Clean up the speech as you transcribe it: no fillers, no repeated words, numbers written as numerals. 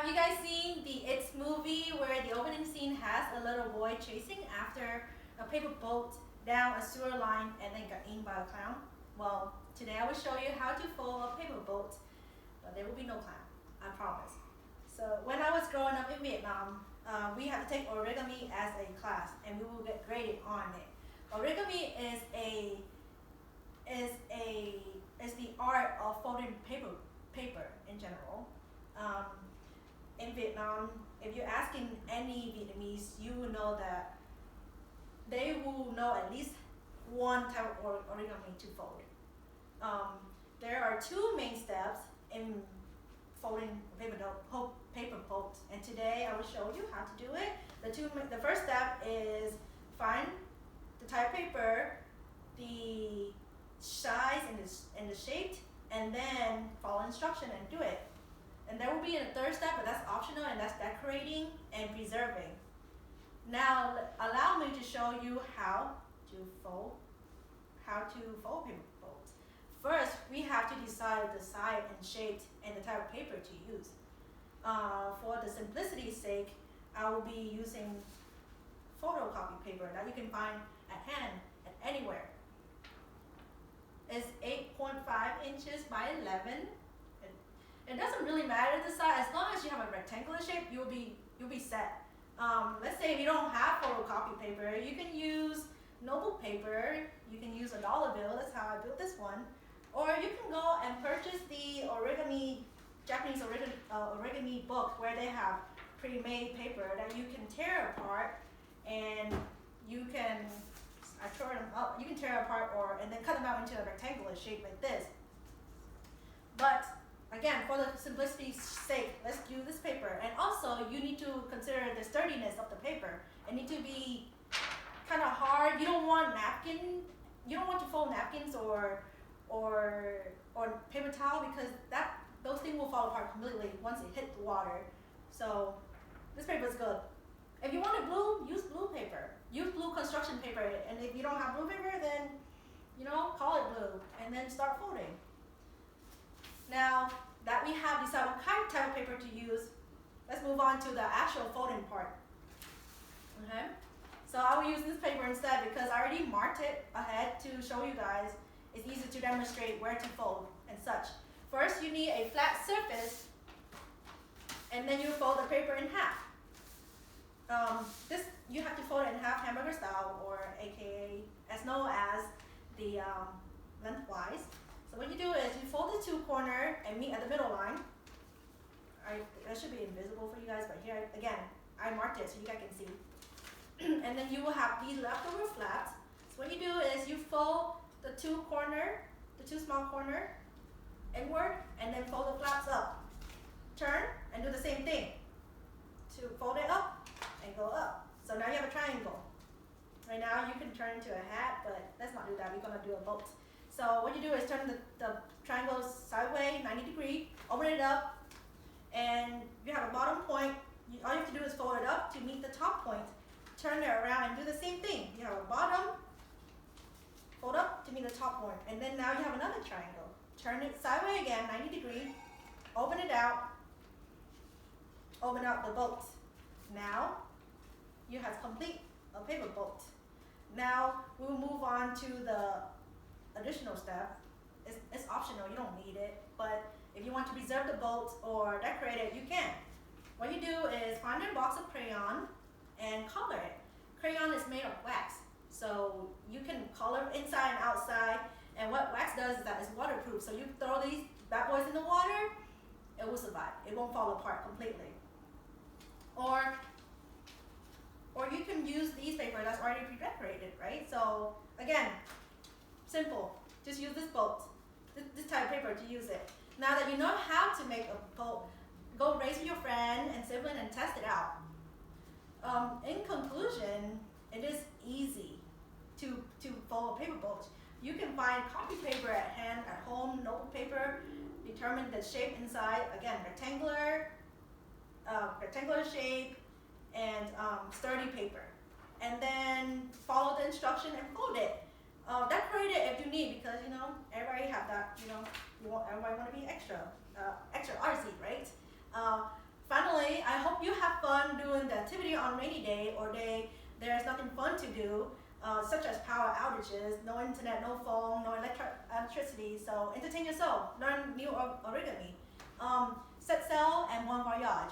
you guys seen the It's movie where the opening scene has a little boy chasing after a paper boat down a sewer line and then got eaten by a clown? Well, today I will show you how to fold a paper boat, but there will be no clown, I promise. So when I was growing up in Vietnam, we had to take origami as a class, and we will get graded on it. Origami is the art of folding paper in general. In Vietnam, if you're asking any Vietnamese, you will know that they will know at least one type of origami to fold. There are two main steps in folding paper boat, and today I will show you how to do it. The first step is find the type of paper, the size and the shape, and then follow instruction and do it. And there will be a third step, but that's optional, and that's decorating and preserving. Now, allow me to show you how to fold paper boats. First, we have to decide the size and shape and the type of paper to use. For the simplicity's sake, I will be using photocopy paper that you can find at hand at anywhere. It's 8.5 inches by 11. It doesn't really matter the size, as long as you have a rectangular shape, you'll be set. Let's say if you don't have photocopy paper, you can use noble paper, you can use a dollar bill, that's how I built this one. Or you can go and purchase the Japanese origami book, where they have pre-made paper that you can tear apart, and you can tear apart and then cut them out into a rectangular shape like this. But again, for the simplicity's sake, let's do this paper. And also, you need to consider the sturdiness of the paper. It needs to be kind of hard. You don't want to fold napkins or paper towel, because those things will fall apart completely once it hits the water. So this paper is good. If you want it blue, use blue paper. Use blue construction paper. And if you don't have blue paper, then call it blue and then start folding. Now that we have decided what kind of type of paper to use, let's move on to the actual folding part. Okay? So I will use this paper instead, because I already marked it ahead to show you guys. It's easy to demonstrate where to fold and such. First, you need a flat surface, and then you fold the paper in half. You have to fold it in half hamburger style, or aka as known as the lengthwise. So what you do is you fold the two corner and meet at the middle line. That should be invisible for you guys, but here again, I marked it so you guys can see. And then you will have these leftover flaps. So what you do is you fold the two small corner inward, and then fold the flaps up. Turn and do the same thing. To fold it up and go up. So now you have a triangle. Right now you can turn into a hat, but let's not do that. We're gonna do a boat. So what you do is turn the triangle sideways, 90 degrees, open it up, and you have a bottom point. All you have to do is fold it up to meet the top point. Turn it around and do the same thing. You have a bottom, fold up to meet the top point, and then now you have another triangle. Turn it sideways again, 90 degrees, open it out, open out the boat. Now you have complete a paper boat. Now we will move on to the additional step. It's optional, you don't need it, but if you want to preserve the boat or decorate it, you can. What you do is find a box of crayon and color it. Crayon is made of wax, so you can color inside and outside, and what wax does is that it's waterproof, so you throw these bad boys in the water, it will survive. It won't fall apart completely. Or you can use these paper that's already pre-decorated, right? So again, simple. Just use this boat, this type of paper to use it. Now that you know how to make a boat, go race with your friend and sibling and test it out. In conclusion, it is easy to fold a paper boat. You can find copy paper at hand, at home, note paper, determine the shape inside, again, rectangular shape, and sturdy paper. And then follow the instruction and fold it. Decorate it if you need, because everybody have that, everybody want to be extra artsy, right? Finally, activity on a rainy day or day there's nothing fun to do, such as power outages, no internet, no phone, no electricity. So entertain yourself, learn new origami. Set sail and bon voyage.